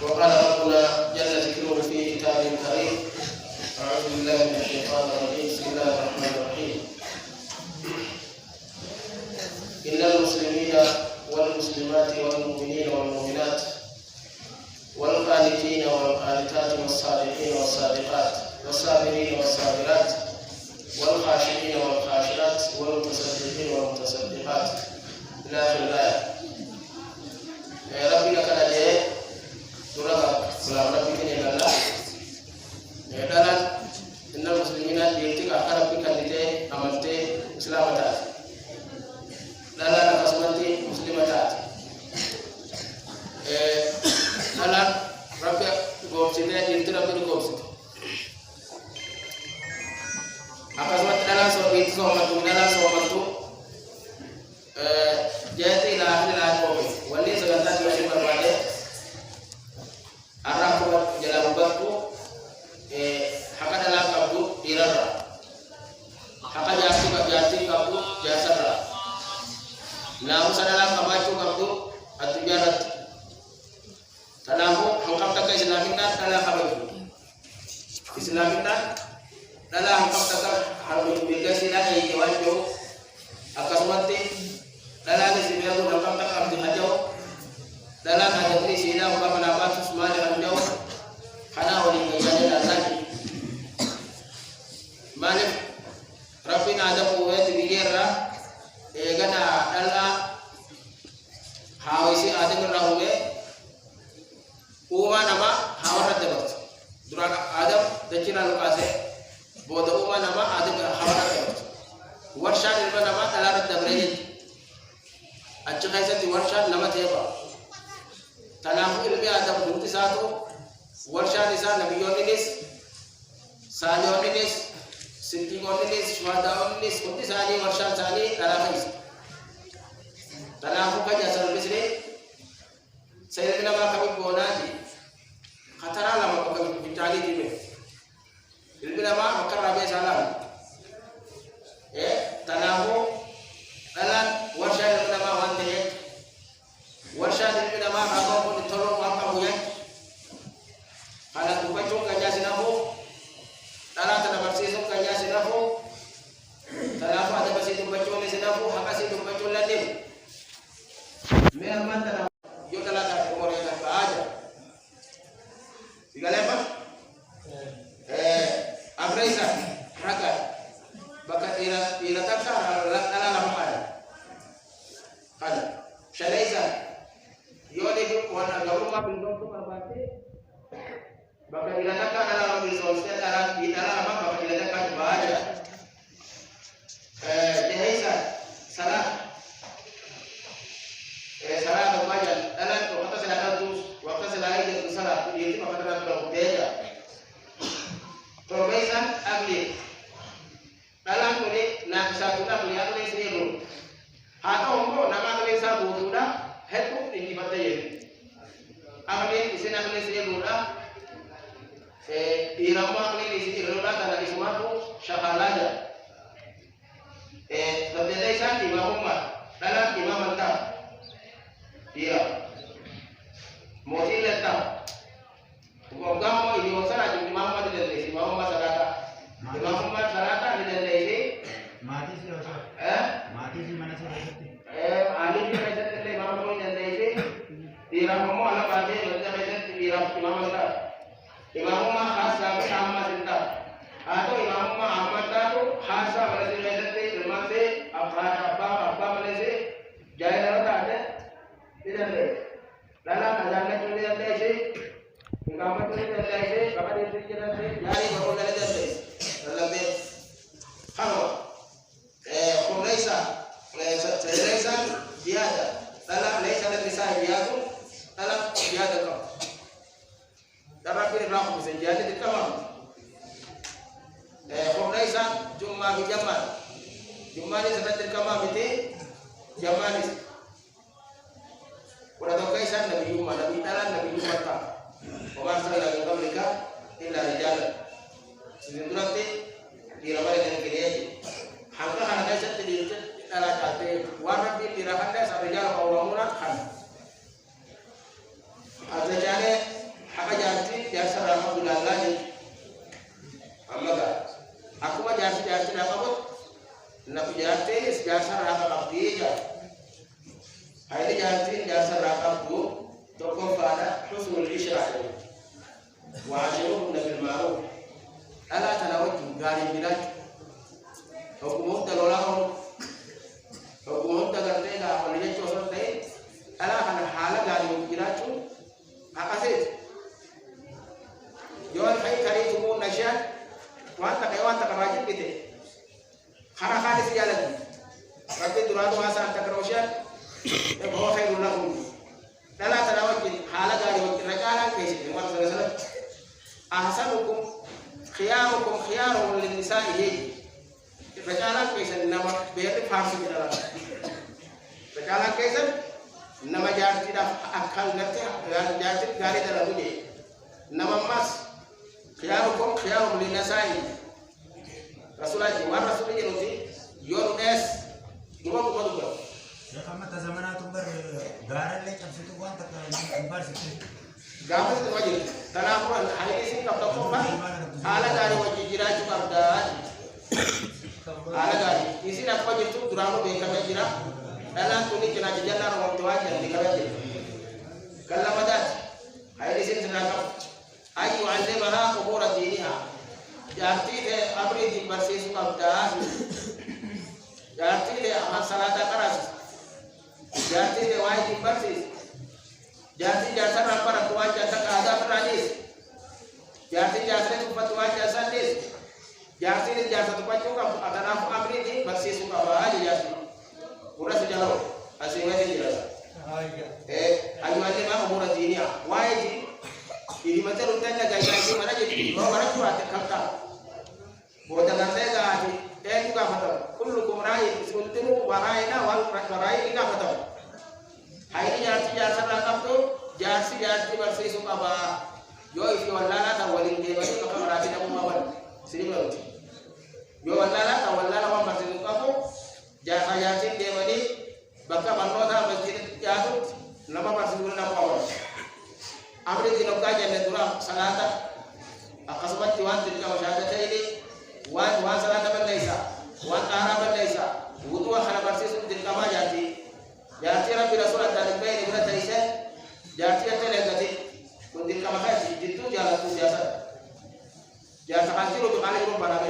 وقال ربنا جل ذكره في كتابه الكريم أعوذ بالله من الشيطان الرجيم بسم الله الرحمن الرحيم إن المسلمين والمسلمات والمؤمنين والمؤمنات والقانتين والقانتات والصادقين والصادقات والصابرين والصابرات والخاشعين والخاشعات والمتصدقين والمتصدقات إلى آخر الآية. يا ربي لك نجاة سورة سلام ربي كن الله يا دلال إن المسلمين يتيك أخر ربي كنجاة أمرتي إسلامتات دلال قسمتي مسلمتات دلال ربي قومسيني يتي ربي قومسيني akasmat dalam sobi somatu dalam somatu jati lahir lahir kopi wali sebentar masih berbalik arah kuat jalan batu haka dalam kabut dirara haka jati kabut jasara namu dalam kabatu kabut atau jarat talamu hangkap tak islamin dalam kabut islamin dalam hangkap harus diberikan lagi jawab akasmati dalam sibuk hangkap tak harus dihajau dalam hadiri sila umpama menabat semua dengan jauh karena oleh kejadian lagi malik Rabbina ada kuat dibira gana dalla hawisi ada ngerahume uma nama hawara dapat durana adam dacina lokase bodo uma nama ada hawara warshan ilma nama talarat dabrejit acca kaisati warshan nama teba talahu ilmi adam bunti satu warshan isa nabiyoninis salioninis siddiqoninis syuhadaoninis bunti sali warshan sali talahis talahu kaja sal bisri sayyidina nama kami bonaji khatara lama kami bitali tibe ilmi nama makar rabi salam talahu dalam warshan ilmi nama wante warshan ilmi nama apa pun ditolong apa punya kalau tumpah kanya sinahu dalam tanah bersih kanya sinahu talahu ada bersih tumpah ni sinahu haka si tumpah ladim memang tanah yo dalam umur yang tak aja tiga lepas Abraisa raga bakat ila takar ala lampan kan shalaisa yole ju wana garuma bindon tu marbati bakat ila takar ala lampan sosial ala ila lama bakat ila takar baja dehaisa salah salah baja dalam waktu sedang tu waktu selain itu salah itu bakat dalam beda Perbaikan agli dalam kulit nak satu nak lihat ni sendiri. Atau umur nama kali sabu sudah hetu ini batai. Agli isi nak kali sendiri sudah. Irama kali isi sendiri sudah tanah di semua tu syahalaja. Sebenarnya saya Imam Umar dalam Imam Mantap. Dia motif letak. Ugamo ini masalah jadi Imam Umar tidak lesi, Imam Umar sarata tidak lesi. Mati sih apa? Mati sih mana sih lesi? Ali ni macam tu Imam Umar tidak lesi. Tiram Umar ala pasti macam tiram Imam Umar. Imam Umar khas sampai sama cinta. Atau Imam Umar Ahmad tu khas sampai macam firman se apa Malaysia jaya rata ada tidak lesi. Dalam ajaran itu tidak lesi. Kamu tu tidak lagi, kamu itu tidak lagi. Jadi baru dah lagi. Dalam ni, kalau Raisa dia ada. Dalam Raisa dan Raisa dia tu, dalam dia ada kau. Dalam pilih ramu saja jadi kamu. Raisa cuma hijaman. Cuma ni sebentar kamu biti, zaman ni. kan ada jane haka janti jasa rama bulalani amaga aku mah janti apa nak janti jasa rama kabija ini janti jasa rama bu toko pada husnul isyrah wa ashiruhum bil ma'ruf ala tanawajju gari bilaj hukum talolahu hukum tagate ga walinya chosan dai ala kana hala gari bilaju akasit yon kai kari tumu nasyan wanta kawajib gitu khara khalis jalan rabbi duradu asa takrosyan ya bawa khairul lakum dala tanawajju hala gari rajala kaisi Muhammad sallallahu alaihi wasallam ahsanukum khiyaruhum lin nisa'ihi rajala kaisi nama bayar farsi dalam rajala kaisi nama jarti da akal nate jarti gari dalam dunia nama mas khiyaruhum lin nisa'ihi rasulullah nuti yones dua ya kama tazamana tumbar garan le kam situ wan tak tumbar situ gamas itu wajib tanapuran hari ini kapta kompa ala dari wajib jira juga dah ala dari isi nak wajib tu duramo be kami jira dalam tuni kena jalan orang tua yang di kami kalau madat hari ini senang ayu ande mana umur diniha jadi deh abri di bersih suka dah jadi deh amal salat keras jadi deh wajib bersih jadi jasa rapar tuan jasa ada perancis jadi jasa itu tuan jasa dis jadi jasa tuan juga akan aku ambil ini bersih suka aja jadi udah sejauh aslinya jelas ayu ane mah umur ini wajib ini macam rutannya gaya mana jadi mana cuma terkata buat nanti gadi juga betul kullukum rai suntimu waraina wal warai ini betul hari ini jasa rakam tu jasi bersih suka bah yo isi walala ta walin de bagi ka marati na mumawan sini belum yo walala wa bersih suka ko jasa jasi de bagi baka banota masjid jatu nama bersih suka na mumawan amri dino kaja ne dura salata akasbat tiwan tilka masyadata ini wan salata balaisa wan tahara balaisa wudu wa khala bersih suka tilka ma jati jati rabbi rasul dari bayi berada ise jati ate legati kundin kama kaji itu jalan tu biasa jasa kanti lu kali lu barabe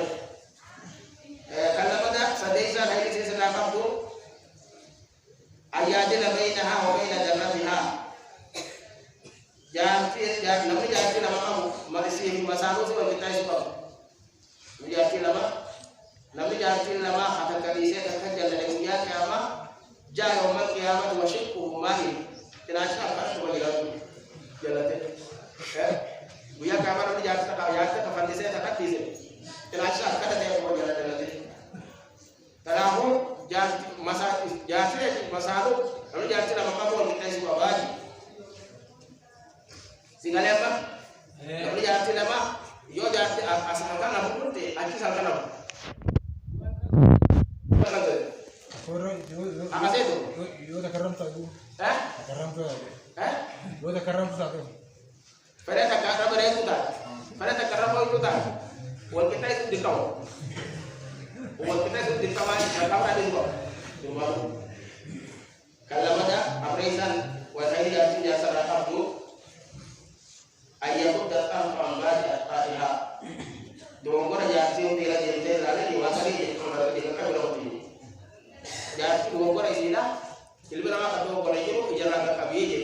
kalau pada sadisa hari ini saya nakam tu ayadil bainaha wa baina jannatiha namni jati nama kamu marisi masalu sih kita sebab jati namni jati nama kata kalise kata jalan dunia kiamat jaya umat kiamat wa syirku mahir kenapa kan coba jalan buya kamar ni jati tak ayat tak fandi saya tak kisi kenapa kada dia mau jalan talahu jati masalu lalu jati nama kamu kita sebab baji singgalnya apa lalu jati nama yo jati asalkan nama pun te aji asalkan nama apa sih itu? Yo tak keram tu. Keram tu. Yo tak keram tu satu. Pada tak keram ada itu tak? Pada tak keram itu tak? Uang kita itu di kau. Uang kita itu di kau aja. Kau ada di kau. Cuma kalau ada apresian wajah jati jasa rakam tu, ayah pun datang pembaca Fatihah. Dongkor jati untuk jadi lalu diwakili jadi kalau dikatakan berapa ini? Jadi dongkor isinya, ilmu nama dongkor itu jalan kabiye.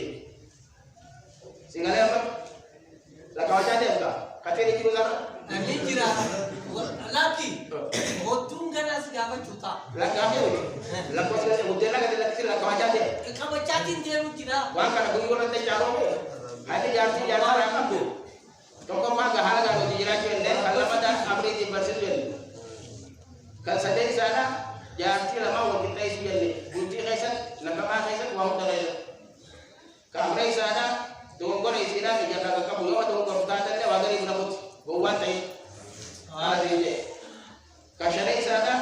Singgalnya apa? Lakau jadi apa? Katanya itu lah. Nanti kira laki. Hotung kan asli apa juta? Laki apa itu? Lakau jadi hotel lah katanya laki lakau jadi. Kamu cacing dia kira. Wang kan aku ikut nanti caro ni. Hadi jadi jalan apa tu? Toko mah gahala kan di jalan cuci dan kalau pada abri di bersih kan saja di sana jadi lama waktu kita isi ni. Bunti kaisan, nakama kaisan, wang terus. Kamera sana dongkor isi na jaga kamu yo dongkor tanda ni wagari bunabut. Buat tay. Hari ni. Kasana sana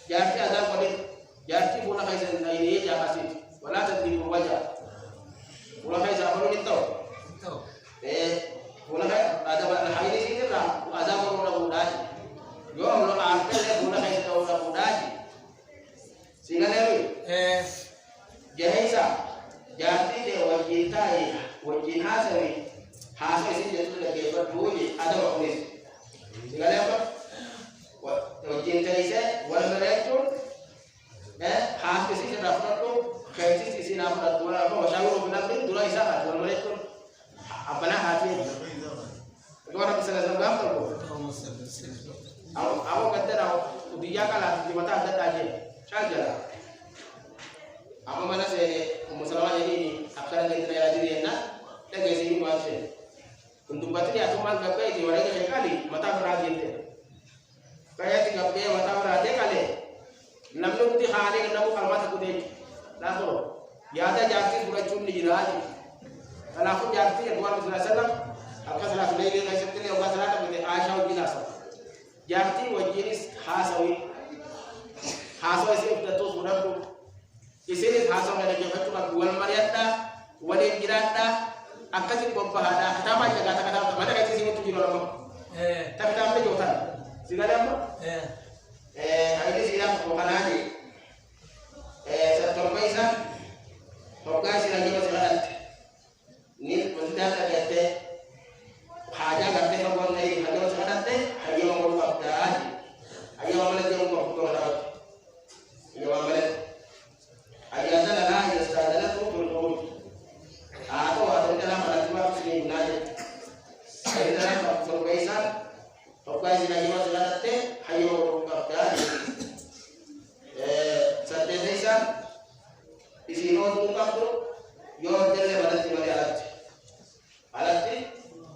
jadi ada polit. Jadi puna kaisan ini jaga sih. Wala tadi buat baca. Ulah kai zaman itu. Itu. Ulah kai ada hari ini sih lah. Ada orang muda. Yo ulah apa le ulah kai itu orang muda. Sehingga lewi. Jahisa. Jadi dia wajib hasawi. Hasil sih jadi lagi berdua ada waktu. Sehingga lewi. Wajib jahisa wal mereka hasil sih dapat tu. Kayak sisi nama dua apa masyarakat benar ni dua isahat dua mereka apa nak hati itu orang bisa langsung gambar tu awak kata awak dia kalah di mata ada taji saja apa mana saya musalama jadi akan kita lihat diri enak dan guys ini macam untuk bateri atau mal gapai di warga sekali mata berajin deh kayak tiga pe mata berajin kali namun di hari ini namun kalau mata kudek Lalu, ya ada jati bukan cuma dijelaji. Kalau aku jati ya Tuhan Rasulullah, aku salah lagi nggak seperti yang bahasa Arab itu Aisyah biasa. Jati wajinis hasawi sih udah tuh sudah tuh. Isini hasawi ada jabat tuh bukan mariata, wali jirata, akasin pembahada. Kata aja kata mana kayak sini tuh jual apa? Tapi apa jualan? Segala apa? Ini sih yang bukan aja. Satu paisa, tokai sih lagi masih ada. Ini penting ada kete, haja kete kawan lagi, haja masih ada kete, haja mau buat dah, haja mau beli dia mau buat dah, haja mau beli, haja ada lah, haja ada lah tu turun. Atau ada dalam ada cuma sini naje, ada dalam satu paisa, tokai sih lagi masih ada kete, haja mau buat dah. Satya isi non tukang tu, yo jelle malati mali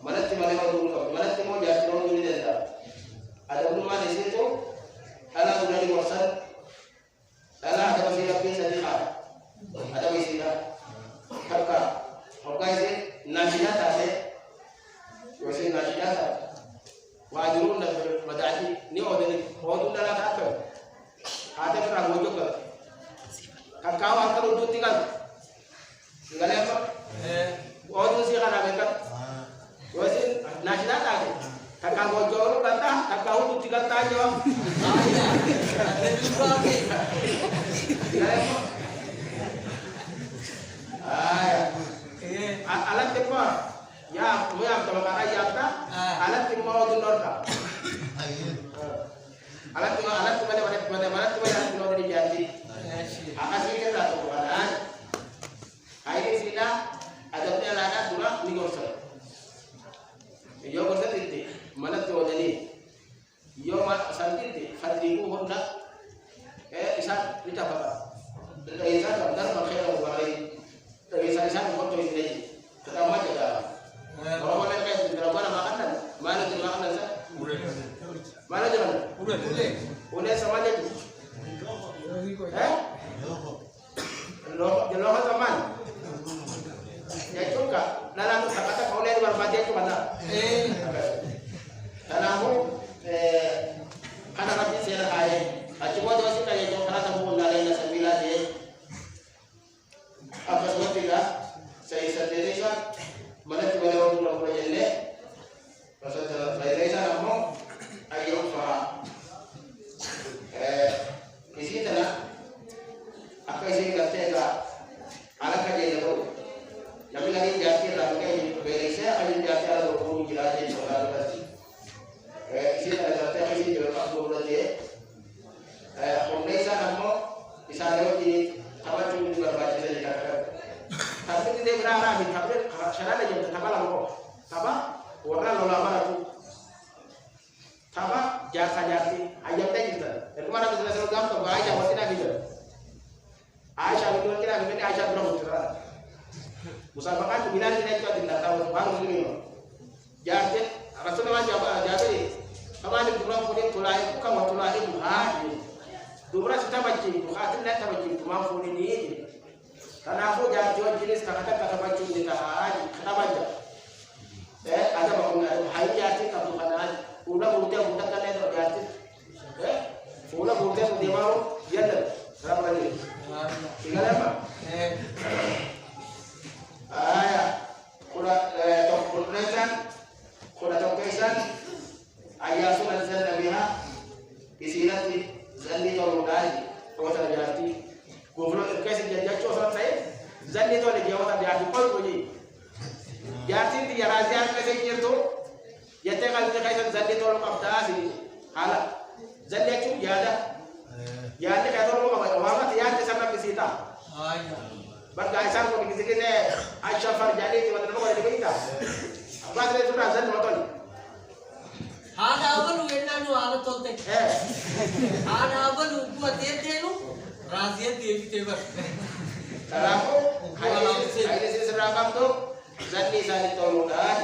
malati mali mau tukang, malati mau jadi non ini dah. Ada rumah di situ, ala sudah dibosan, ala ada masih lagi sedikit, ada masih kakak, isi nasihat ada, masih nasihat, wajurun dan bermadani, ni orang dalam apa? Ada perang juga. Kakao akan untuk tinggal apa? Orang sih kan ada kan? Wasit nasi datang. Kakao jauh datang, kakao untuk tinggal tajam. Alat tempat, ya, mau yang kalau kakak ya tak, alat tempat mau tunor tak? Alat mana yang tunor dari jadi. Akasih kita tu keadaan. Hari sila adabnya lana dua nigorser. Yo gorser itu mana tu jadi. Yo mat santi itu hadriku honda. Isat kita apa? Isat benar berkhair warai. Isat foto ini. Ketama jaga. Kalau mana kayak di dalam makanan, mana di makanan sah? Mana jalan? Udah sama aja. Loh teman. Ya juga. Dalam kata kau lihat luar baca itu mana? Dan aku karena nanti saya kaya. Cuma doa sih kayak jauh karena tamu lain dan sembilan dia. Apa semua tidak? Saya sendiri kan. Mana cuma lewat pulau pulau jende. Pasal saya sana mau ayo usaha. Isi tanah. Apa isi kata anak kerja itu, tapi lagi jati ramai beresnya akan jati ada 20 jelasin soal tadi. Isi ada kata isi jual 40 je. Pemdesa namo bisa lewat di apa cuma berbaca saja kata. Tapi tidak berarah, tapi syarat aja apa lamo, apa warna lola mana tu, apa jasa jati ayam teh kita. Itu mana bisa selalu gampang, aja masih nak gitu. Aisyah itu kira begini Aisyah berapa cerah. Musabakan bilang ini itu tidak tahu baru ini. Jadi Rasulullah jawab jadi kama ni kurang punya tulai kama tulai buhadi. Dubra kita baca buhadi nak baca cuma pun ini. Karena aku jadi jenis kata baca di kahari kata baca. Ada bangun hari jadi kata kana udah buta kan itu jadi. Udah buta dia mau dia dah. Berapa lagi? Tinggal apa? zalli to le jawata jaati ko ko ji jaati ti yara ziar ka se jirto yete kal te kaysan zalli to ko abdaasi hala zalli tu yada yada ka to ko ba wa ma yada sama kisita ayya barka aisan ko kisike ne aisha farjani ti wadana ko de kita abas le sura zalli matoni hala abalu enanu ala tolte hala abalu ko tetenu raziya devi tebar Kalau hari seragam tu zalli sani tolong dah.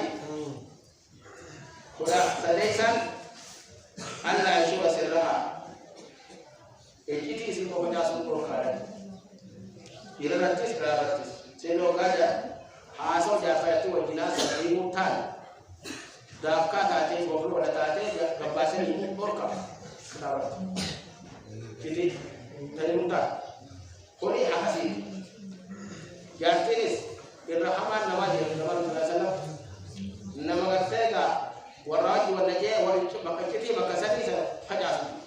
Sudah selesai. Allah Yeshua sirraha. Ejiti isi kau baca sepuluh kali. Ira ratus. Selo kaja. Asal jasa itu wajina serimutan. Dafka tadi ngobrol pada tadi kebasan ini borka. Kenapa? Jadi serimutan. Koni akasi. Yakinis irhaman namaji Nabi sallallahu nama ngatega waraji wanaje wal makati makasati sa hajas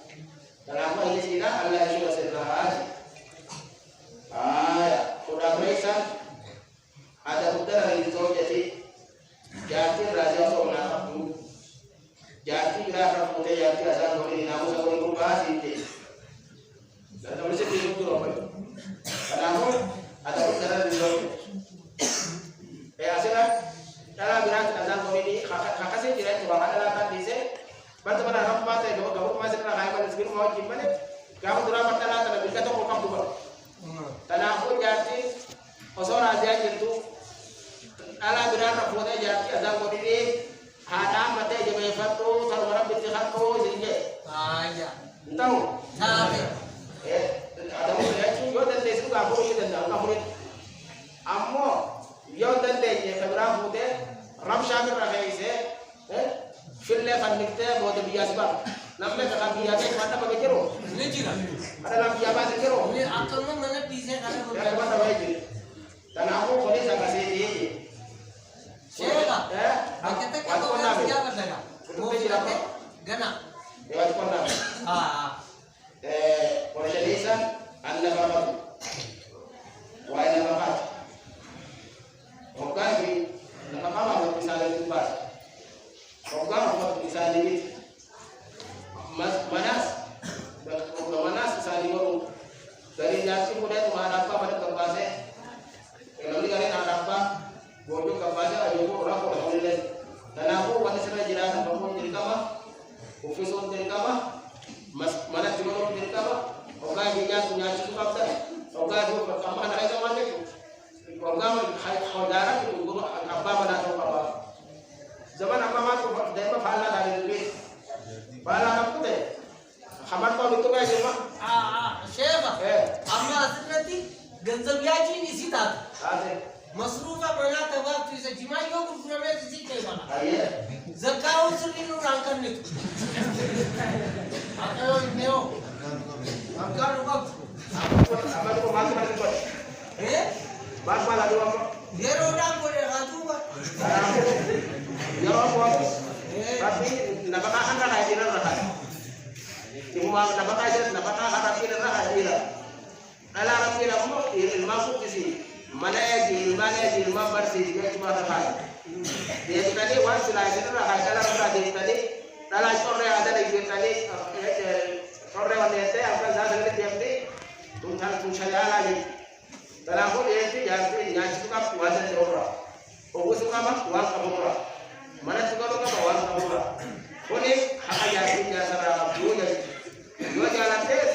dalam ini sila Allah Yeshua sirrah sudah berisa ada utara di jadi jati raja soalnya jati raja putih jati asal dari namu sampai rumah sini dan terus itu apa karena ada utara di asal dalam bilang azan ini kakak sih tidak cuma ada kan di sini bantu mana rampat ya kamu masih nak kayak mana segini mau gimana kamu turun mata lah tapi kita tuh kamu tuh tanah aku jadi osor aja gitu ala bilang rampat jadi azan ini ada mata jadi fatu kalau orang bertikat tuh jadi ayya tahu sabe ada mulai juga dan desa juga aku ini dan kamu ini ammo yo dan desa kabra putih ram shamir ragai se fille fannikte बहुत bias bang namle ka bias ke mana bagi kero ini jira ada lam bias bagi kero ini akal mana pise kana ya mana bagi dan aku boleh sama sini Siapa? Kita kalau orang siapa dah? Mau siapa? Gana. Lewat kona. Perjalanan anda bapak. Wahai bapak. Oke, nama kamu bisa lebih pas. Oke, bisa lebih. Manas bisa lebih. Dari jati mulai tu harap pada tempatnya. Kalau kalian harap bodoh kepada ayo orang orang boleh. Dan aku wanita saya jelaskan kamu jadi kama, officer jadi kama, mana timur jadi kama. Oke, dia punya cukup apa? Oke, dia pertama ada yang mana itu? Program saudara itu guru apa mana tahu apa? Zaman apa masuk dari mana fala dari lebih. Fala apa tu? Hamad kau itu kan cuma. Siapa? Amma asrati ganzab yaji ni sita. Masrufa bana tabab tu se jima yo kurame tu si kai bana. Zakau sirinu rangkan ni. Ayo neo. Angkar ukap. Apa tu masuk masuk kau? Bas malah dua. Dia orang boleh ratu ba. Ya Allah. Tapi napakahan na kaya din rahat. Timua napakahan harap din rahat din. Alarap din mo ilma ko kasi. Malaji ilma barsi dia cuma rahat. Dia tadi wan sila din rahat dalam tadi dalam sore ada lagi tadi sore wanita apa sahaja dia ni tunjang lagi. Dalam hal ini jadi suka puasa orang. Ogo suka mah puasa orang. Mana suka orang puasa orang. Kone hak ayat ini cara dua jalan deh